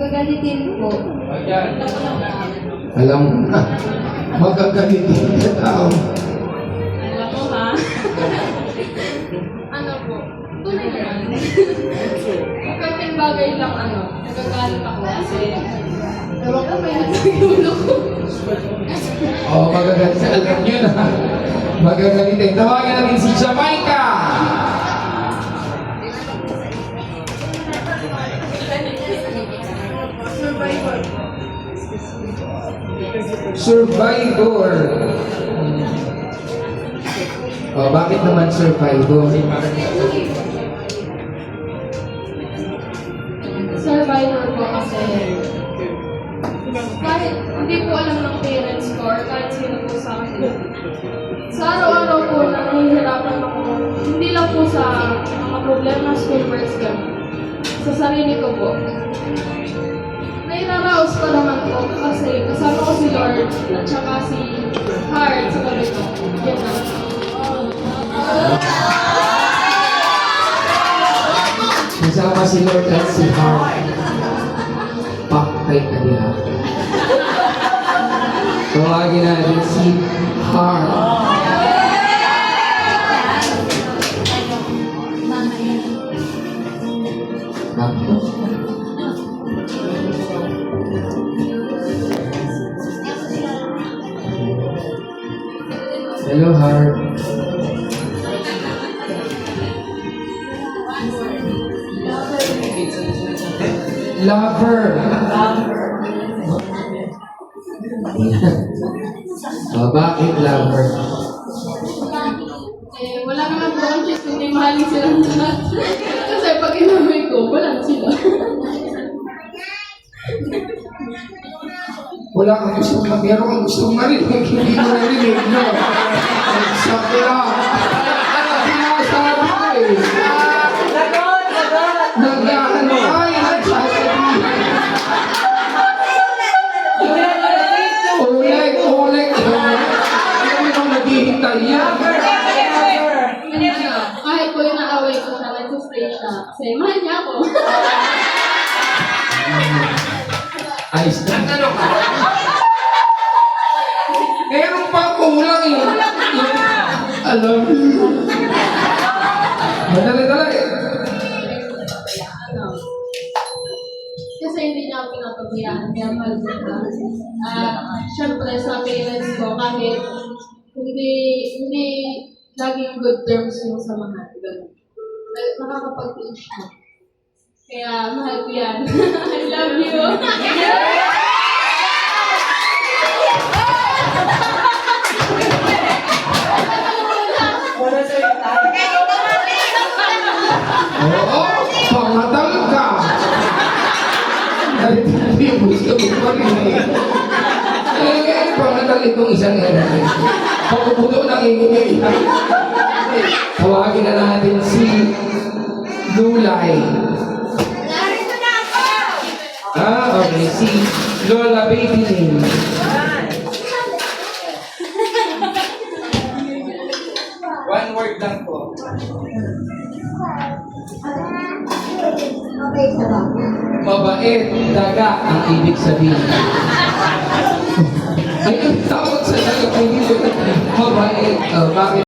Magagalitin po. Alam mo na, magagalitin ka tao. Alam mo ha? Ano po? Tunay naman. Konting bagay lang nagagalit ako kasi ewan ko, may nagsagulo ko. Oo, magagalitin. Alam nyo na. Magagalitin. Tawagin natin si Jamaica! Survivor. Oh, bakit naman survivor? Survivor po kasi kahit hindi po alam ng parents ko or kahit sino po sa akin, sa araw-araw po nahihirapan ako, hindi lang po sa mga problema, school works gano'n. Sa sarili ko po. Nairaraos pa naman po kasi kasama ko si Lord at saka si Heart sa gabi ko. Yan na. Kasama si Lord at si Heart. Pakay ka niya. Tawagin natin si Heart. Hello, Heart. Lover. Oh, bakit lover? Wala naman po akong chicks kung di mahalin silang lahat. Kasi pag inamoy ko, wala na sila. Wala kang gusto meron kang gusto marinig, hindi mo narinig, no? Sakto lang. Sinasabi ko eh. Nag-ano ay, nagsasabi. Uleg. Alam mo nang naghihintay yan. Kahit po yung naaway ko siya, nagsistay siya. Kasi mahal niya ako. Ayos na. Meron pa kulang eh. Alam mo. Madali. Kasi hindi niya ako pinapabayaan, kaya mahal ko siya. Siyempre sa parents ko, kahit hindi laging good terms yung samahan. Nakakapag-teach siya. Kaya mahal ko yan. I love you. Oo, pangatal ka. Dahil hindi mo gusto mo pa rin eh. Pangatal itong isang pagpuputo ng ingay. Tawagin na natin si Lulay. Narito na ako! Okay. Si Lola Baby name. One word lang po. Okay ka ba? Mabait, daga ang ibig sabihin. Ay, ang tawag sa daga, hindi mo mabait. Bakit?